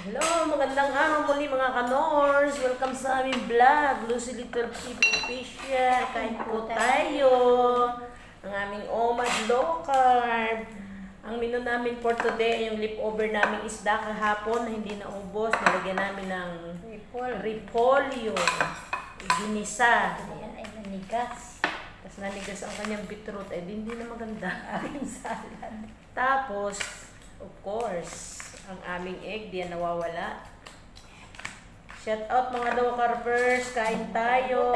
Hello, magandang araw muli mga kanors. Welcome sa aming vlog, Lucy Little Pig Official. Kain po tayo. Ang aming OMAD low carb. Ang menu namin for today, yung leftover namin isda kahapon na hindi naubos. Nalagyan namin ng repolyo. Ginisa. Ayan ay nanigas. Tapos nanigas ang kanyang beetroot. Eh, hindi na maganda. Aking salad. Tapos, of course, ang aming egg, di yan nawawala. Shout out mga low carbers, kain tayo.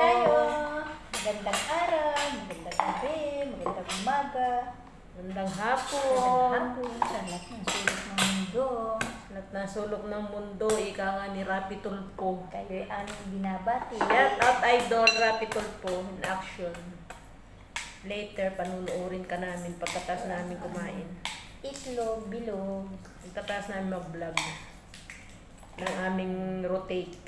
Magandang araw, magandang gabi, magandang umaga. Magandang hapon. Sa lahat ng sulok ng mundo. Lahat na sulok ng mundo, ika nga ni Rapi Tulpo. Kayo'y aming binabati. Shout out idol, Rapi Tulpo, in action. Later, panunuorin ka namin pagkatas namin kumain. Itlog, bilog. Pagkatas namin mag-vlog ng aming rotate.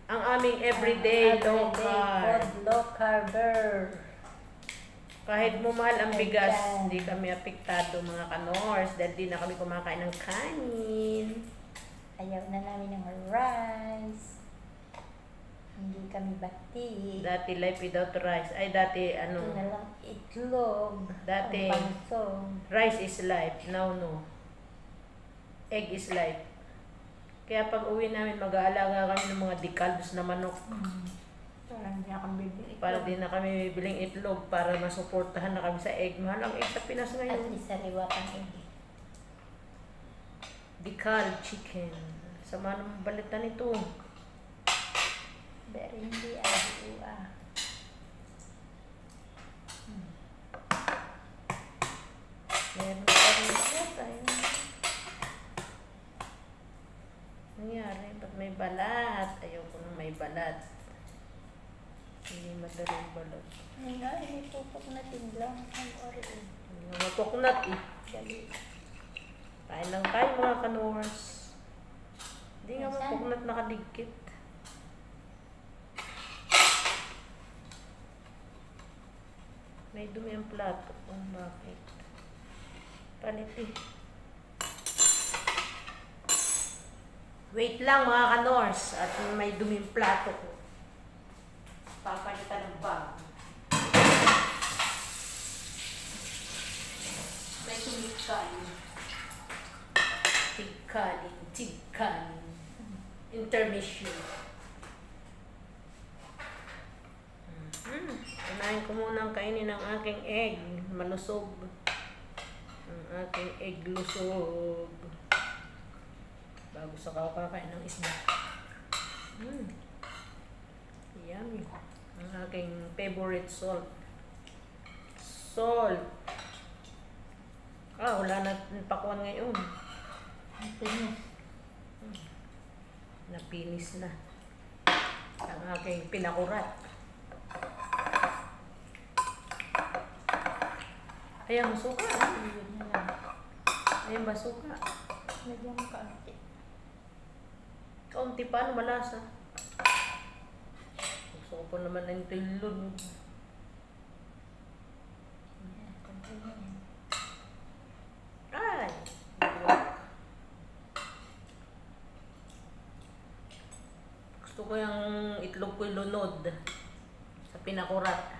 Ang aming everyday low carb. Low carber. Kahit mahal ang bigas, hindi kami apektado mga kanors dahil di na kami kumakain ng kanin. Ayaw na namin ng rice. Hindi kami bati. Dati life without rice. Ay, dati ano? Ito na lang itlog. Dati, rice is life. Now, no. Egg is life. Kaya pag uwi namin, mag-aalaga kami ng mga decalbs na manok. Parang hindi na kami bibili. Para di na kami bibiling itlog para masuportahan na kami sa egg. Mahal ang egg sa Pinas At ngayon. least sariwat ang egg. Decal chicken. Sama ng balitan ito. Pero hindi ay Meron pa rin tayo. Nangyari, ba't may balat? Ayoko nang may balat. Hindi madaling balat. Ay nga, inipupok natin lang ang oreo. Mapuknat eh. Dali. Kain lang tayo mga kanors. Hindi nga Saan? mapuknat nakadikit. May dumi ang plato. Oh, bakit? Palit eh. Wait lang mga kanors. At may dumi ang plato ko. Papalitan ng bag. May tumikain. Tigkanin. Intermission. Kunain ko munang kainin ang aking egg. Malusog. Ang aking egg lusog. Bago sa kakain ng isda. Yummy. Ang aking favorite salt. Wala na pakuan ngayon. Napinis na. Ang aking pinakurat. Ayan, suka. Ayan ba suka? Lagyan mo kaunti. Kaunti pa, malasa. Gusto ko pa naman ng tilon. Ay! Gusto ko yung itlog ko lunod sa pinakurat.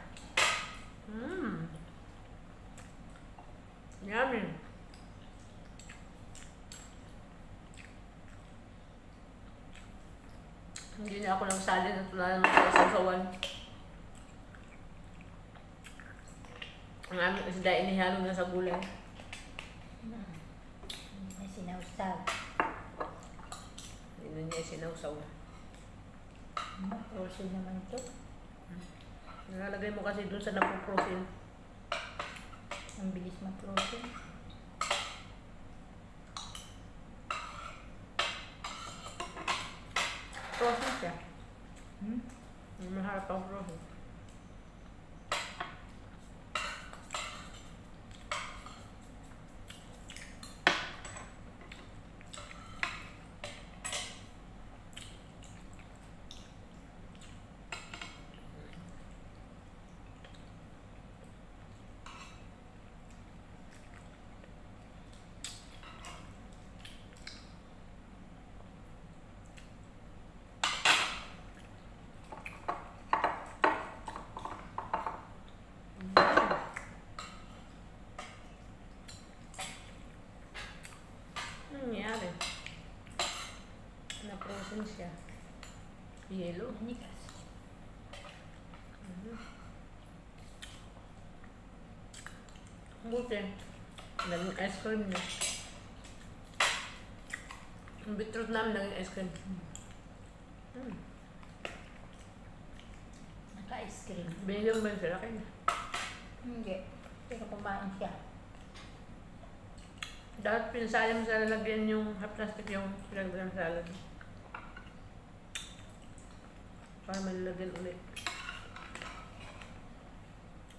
Yummy. Hindi na ako nagsali na tunalan ng kasasawan. Ang aming isda inihalo na sa gulay. Hindi na sinawsaw. Hindi na niya sinawsaw. Prosin naman ito. Nalalagay mo kasi dun sa napoprosin. Ang bilis mag-prosin. Prosin siya. Maharap ang prosin. siya. Yellow. Manikas. Buti. Naging ice cream na. Yung beetroot namin naging ice cream. Naka-ice cream. Binigyan mo ba yung sila kayo? Hindi. Pero kumain siya. Dapat pinsali mo sa lalagyan yung half plastic yung pinagdagan sa lalagyan. Para malalagyan ulit.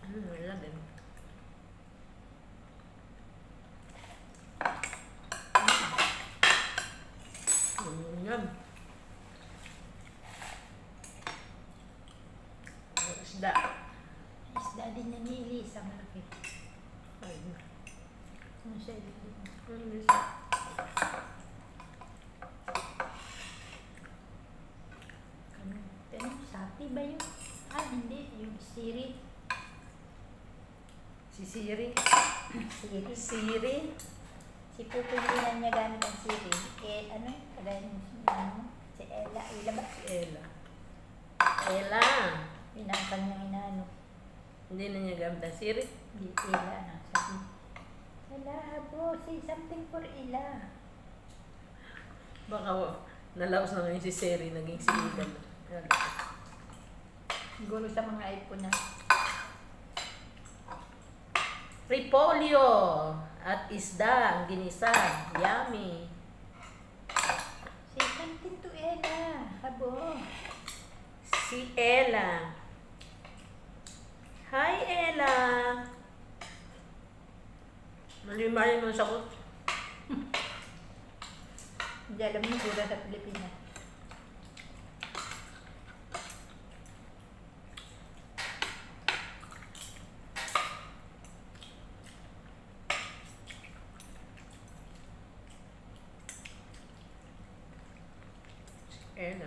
Malalagyan. Yan. Isda. Isda din na ni Elisa. Malaki. Ay, Ano siya ilili? isda. Ano? Sati ba yun? Hindi. Yung siri. Si Siri. Siri. Siri. Si Pupo hindi niya gamit ang siri. Ano? Kagaya yung si Ella. Ella ba? Si Ella. Ella. Yun ang kanyang inaano. Hindi na niya gamit ang Siri. Hindi, Ella. Sabi, Ella, abo, say something for Ella. Baka nalaos na ngayon si Siri. Naging siligan na. Siguro sa mga iPhone na. Repolyo at isda ang ginisa. Yummy. Say something to Ella. Abo. Si Ella. Hi, Ella. Mali-mali mo sa ko. Hindi alam mo pura sa Pilipinas. Ella.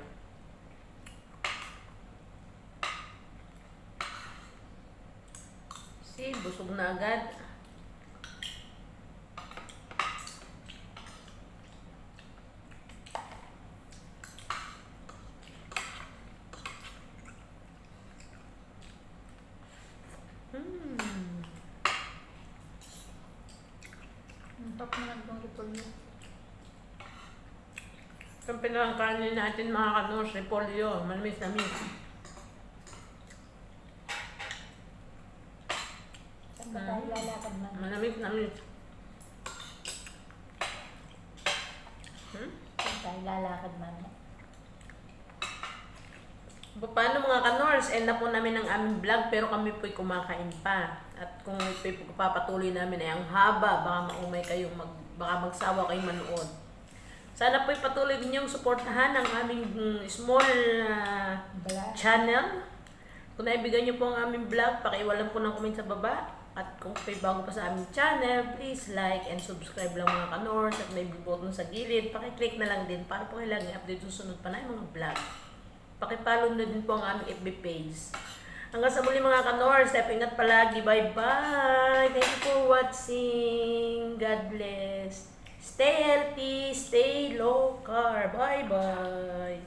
Si, busog na agad. Ang top na nagdong repolyo. Itong pinakakanin natin mga kanors, repolyo. Manamis na mis. Saan ba tayo lalakad man? Manamis na mis. Saan tayo lalakad man? Paano mga kanors, end na po namin ang aming vlog pero kami po'y kumakain pa. At kung ito'y papatuloy namin ay ang haba, baka maumay kayong, baka magsawa kayong manood. Sana po'y patuloy ninyong suportahan ang aming small channel. Kung naibigan niyo po ang aming vlog, pakiwalan po ng comment sa baba. At kung kayo bago pa sa aming channel, please like and subscribe lang mga kanors. At may button sa gilid, pakiclick na lang din para po kailangan i-update susunod pa na yung mga vlog. Pakipollow na din po ang aming FB page. Hanggang sa muli mga kanors, ingat palagi. Bye-bye! Thank you for watching. God bless. Stay healthy, stay low carb. Bye-bye!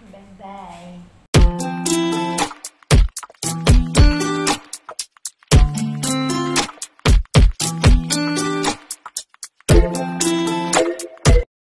Bye-bye.